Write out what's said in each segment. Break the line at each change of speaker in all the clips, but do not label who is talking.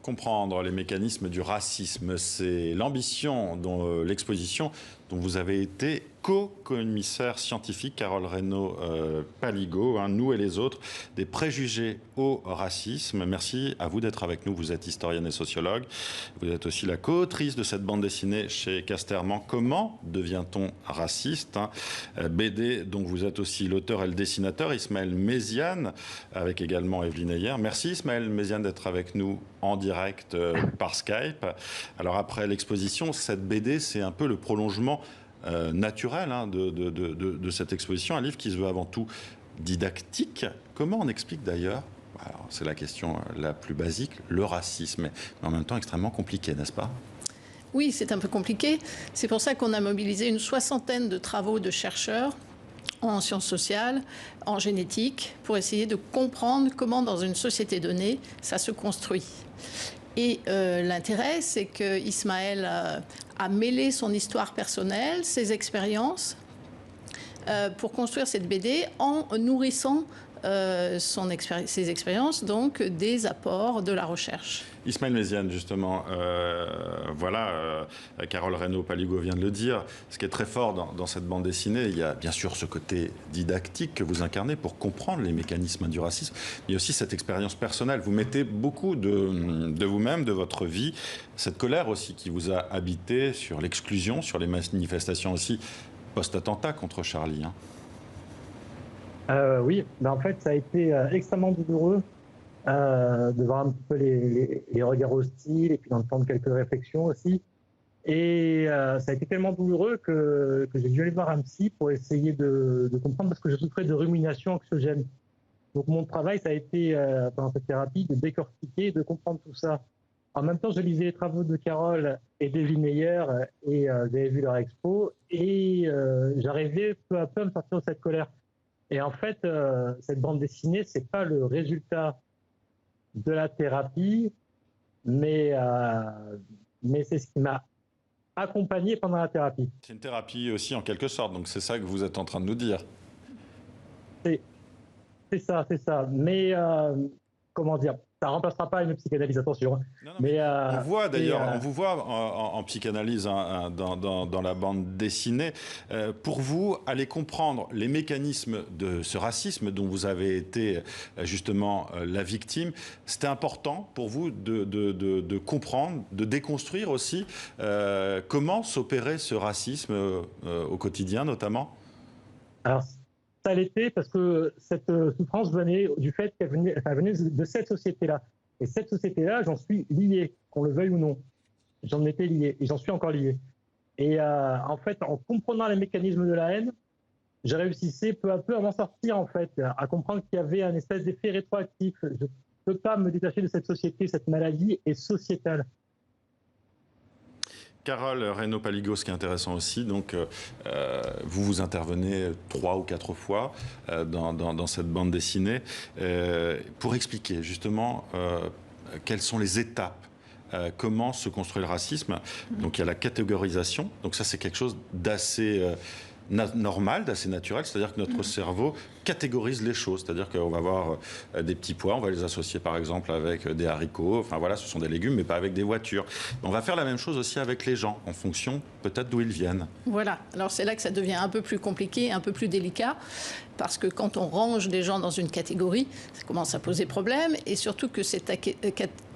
Comprendre les mécanismes du racisme, c'est l'ambition dont l'exposition dont vous avez été co-commissaire scientifique, Carole Reynaud-Paligot, Nous et les autres, des préjugés au racisme. Merci à vous d'être avec nous. Vous êtes historienne et sociologue. Vous êtes aussi la co-autrice de cette bande dessinée chez Casterman. Comment devient-on raciste, BD dont vous êtes aussi l'auteur et le dessinateur, Ismaël Méziane, avec également Evelyne Ayer. Merci Ismaël Méziane d'être avec nous en direct par Skype. Alors après l'exposition, cette BD, c'est un peu le prolongement naturel de cette exposition, un livre qui se veut avant tout didactique. Comment on explique d'ailleurs, alors c'est la question la plus basique, le racisme, mais en même temps extrêmement compliqué, n'est-ce pas ?
Oui, c'est un peu compliqué. C'est pour ça qu'on a mobilisé une 60aine de travaux de chercheurs en sciences sociales, en génétique, pour essayer de comprendre comment dans une société donnée, ça se construit. Et l'intérêt, c'est que Ismaël a mêlé son histoire personnelle, ses expériences, pour construire cette BD en nourrissant ses expériences, donc des apports de la recherche.
Ismaël Méziane, justement, Carole Reynaud-Paligot vient de le dire. Ce qui est très fort dans cette bande dessinée, il y a bien sûr ce côté didactique que vous incarnez pour comprendre les mécanismes du racisme, mais il y a aussi cette expérience personnelle. Vous mettez beaucoup de vous-même, de votre vie, cette colère aussi qui vous a habité sur l'exclusion, sur les manifestations aussi post-attentat contre Charlie.
Oui, en fait, ça a été extrêmement douloureux de voir un petit peu les regards hostiles et puis d'entendre quelques réflexions aussi. Et ça a été tellement douloureux que j'ai dû aller voir un psy pour essayer de comprendre parce que je souffrais de rumination anxiogène. Donc mon travail, ça a été, pendant cette thérapie, de décortiquer, de comprendre tout ça. En même temps, je lisais les travaux de Carole et d'Evelyne Ayer et j'avais vu leur expo et j'arrivais peu à peu à me sortir de cette colère. Et en fait, cette bande dessinée, c'est pas le résultat de la thérapie, mais c'est ce qui m'a accompagné pendant la thérapie.
C'est une thérapie aussi en quelque sorte, donc c'est ça que vous êtes en train de nous dire.
C'est ça. Mais comment dire ? Ça ne remplacera pas une psychanalyse, attention.
Non, mais on voit d'ailleurs, on vous voit en psychanalyse dans la bande dessinée. Pour vous, aller comprendre les mécanismes de ce racisme dont vous avez été justement la victime, c'était important pour vous de comprendre, de déconstruire aussi comment s'opérait ce racisme au quotidien notamment.
Alors, ça l'était parce que cette souffrance venait du fait qu'elle venait de cette société-là. Et cette société-là, j'en suis lié, qu'on le veuille ou non. J'en étais lié et j'en suis encore lié. Et en fait, en comprenant les mécanismes de la haine, j'ai réussi peu à peu à m'en sortir, en fait, à comprendre qu'il y avait un espèce d'effet rétroactif. Je ne peux pas me détacher de cette société, cette maladie est sociétale.
Carole Reynaud-Paligot, ce qui est intéressant aussi, donc vous intervenez 3 ou 4 fois dans cette bande dessinée pour expliquer justement quelles sont les étapes, comment se construit le racisme. Donc il y a la catégorisation, donc ça c'est quelque chose d'assez normal, d'assez naturel, c'est-à-dire que notre cerveau catégorise les choses, c'est-à-dire qu'on va avoir des petits pois, on va les associer par exemple avec des haricots, enfin voilà, ce sont des légumes mais pas avec des voitures. On va faire la même chose aussi avec les gens, en fonction peut-être d'où ils viennent.
Voilà, alors c'est là que ça devient un peu plus compliqué, un peu plus délicat, parce que quand on range des gens dans une catégorie, ça commence à poser problème, et surtout que cette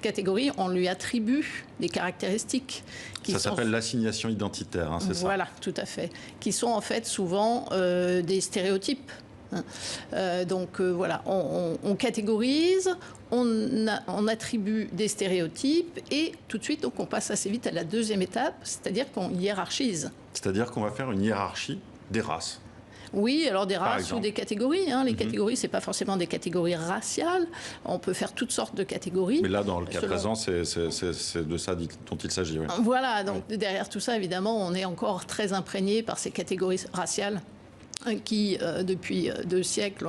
catégorie, on lui attribue des caractéristiques.
Ça s'appelle l'assignation identitaire, c'est ça ?
Voilà, tout à fait, qui sont en fait souvent des stéréotypes. Voilà, on catégorise, on attribue des stéréotypes et tout de suite, donc, on passe assez vite à la deuxième étape, c'est-à-dire qu'on hiérarchise.
C'est-à-dire qu'on va faire une hiérarchie des races.
Oui, alors des races ou des catégories. Les catégories, ce n'est pas forcément des catégories raciales. On peut faire toutes sortes de catégories.
Mais là, dans le cas présent, c'est de ça dont il s'agit. Oui.
Voilà, donc derrière tout ça, évidemment, on est encore très imprégné par ces catégories raciales qui, depuis 2 siècles,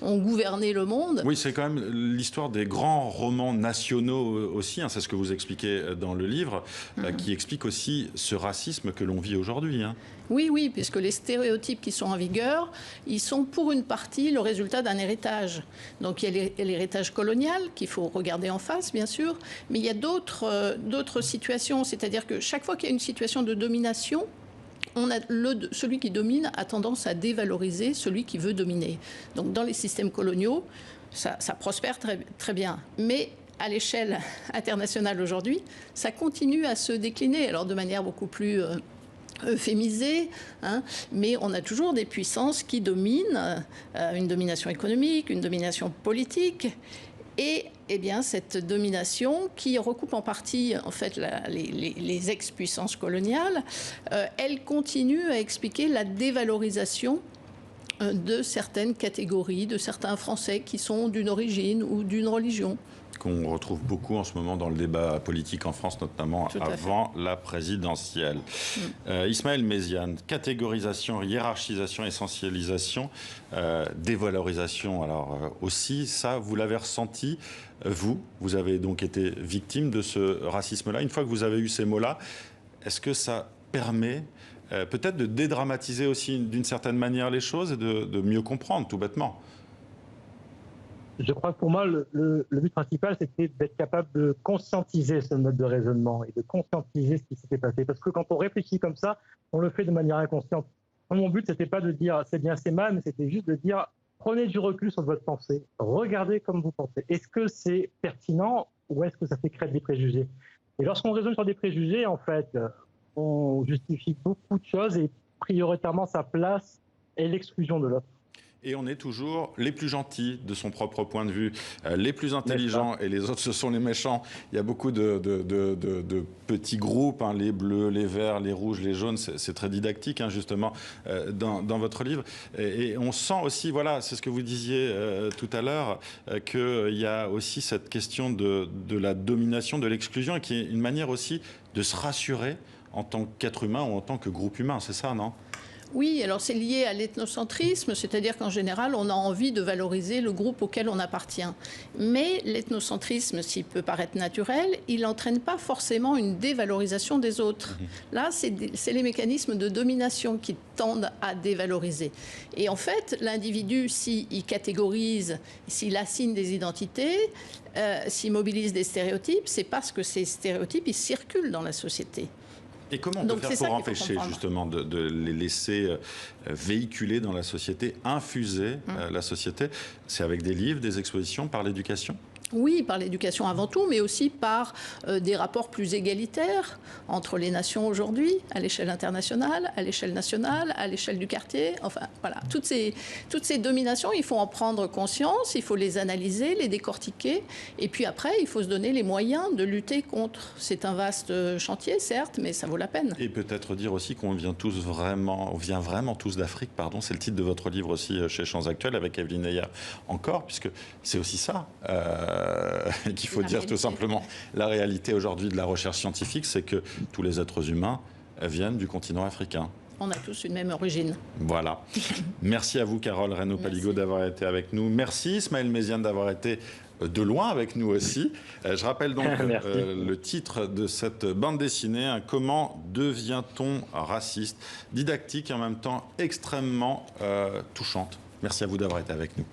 ont gouverné le monde.
Oui, c'est quand même l'histoire des grands romans nationaux aussi, hein, c'est ce que vous expliquez dans le livre, qui explique aussi ce racisme que l'on vit aujourd'hui. Hein.
Oui, oui, puisque les stéréotypes qui sont en vigueur, ils sont pour une partie le résultat d'un héritage. Donc il y a l'héritage colonial qu'il faut regarder en face, bien sûr, mais il y a d'autres situations, c'est-à-dire que chaque fois qu'il y a une situation de domination, celui qui domine a tendance à dévaloriser celui qui veut dominer. Donc dans les systèmes coloniaux, ça prospère très, très bien. Mais à l'échelle internationale aujourd'hui, ça continue à se décliner, alors de manière beaucoup plus euphémisée, hein, mais on a toujours des puissances qui dominent, une domination économique, une domination politique. Et eh bien, cette domination, qui recoupe en partie en fait, les ex-puissances coloniales, elle continue à expliquer la dévalorisation de certaines catégories, de certains Français qui sont d'une origine ou d'une religion.
Qu'on retrouve beaucoup en ce moment dans le débat politique en France, notamment avant la présidentielle. Ismaël Méziane, catégorisation, hiérarchisation, essentialisation, dévalorisation, alors aussi, ça, vous l'avez ressenti, vous avez donc été victime de ce racisme-là. Une fois que vous avez eu ces mots-là, est-ce que ça permet peut-être de dédramatiser aussi d'une certaine manière les choses et de mieux comprendre, tout bêtement?
Je crois que pour moi, le but principal, c'était d'être capable de conscientiser ce mode de raisonnement et de conscientiser ce qui s'était passé. Parce que quand on réfléchit comme ça, on le fait de manière inconsciente. Mon but, c'était pas de dire c'est bien, c'est mal, mais c'était juste de dire prenez du recul sur votre pensée, regardez comme vous pensez. Est-ce que c'est pertinent ou est-ce que ça fait créer des préjugés? Et lorsqu'on raisonne sur des préjugés, en fait, on justifie beaucoup de choses et prioritairement sa place est l'exclusion de l'autre.
Et on est toujours les plus gentils de son propre point de vue, les plus intelligents, et les autres, ce sont les méchants. Il y a beaucoup de petits groupes, hein, les bleus, les verts, les rouges, les jaunes. C'est très didactique, hein, justement, dans votre livre. Et on sent aussi, voilà, c'est ce que vous disiez tout à l'heure, qu'il y a aussi cette question de la domination, de l'exclusion, qui est une manière aussi de se rassurer en tant qu'être humain ou en tant que groupe humain. C'est ça, non ?
Oui, alors c'est lié à l'ethnocentrisme, c'est-à-dire qu'en général, on a envie de valoriser le groupe auquel on appartient. Mais l'ethnocentrisme, s'il peut paraître naturel, il n'entraîne pas forcément une dévalorisation des autres. Là, c'est les mécanismes de domination qui tendent à dévaloriser. Et en fait, l'individu, s'il catégorise, s'il assigne des identités, s'il mobilise des stéréotypes, c'est parce que ces stéréotypes, ils circulent dans la société.
Et comment on peut faire pour empêcher justement de les laisser véhiculer dans la société, infuser la société? C'est avec des livres, des expositions, par l'éducation?
Oui, par l'éducation avant tout, mais aussi par des rapports plus égalitaires entre les nations aujourd'hui, à l'échelle internationale, à l'échelle nationale, à l'échelle du quartier. Enfin, voilà, toutes ces dominations, il faut en prendre conscience, il faut les analyser, les décortiquer, et puis après, il faut se donner les moyens de lutter contre. C'est un vaste chantier, certes, mais ça vaut la peine.
Et peut-être dire aussi qu'on vient vraiment tous d'Afrique, pardon, c'est le titre de votre livre aussi chez Champs Actuels, avec Evelyne Heyer encore, puisque c'est aussi ça. Qu'il faut dire tout simplement. La réalité aujourd'hui de la recherche scientifique, c'est que tous les êtres humains viennent du continent africain.
On a tous une même origine.
Voilà. Merci à vous, Carole Reynaud-Paligo, d'avoir été avec nous. Merci, Ismaël Méziane, d'avoir été de loin avec nous aussi. Je rappelle donc le titre de cette bande dessinée, Comment devient-on raciste? Didactique et en même temps extrêmement touchante. Merci à vous d'avoir été avec nous.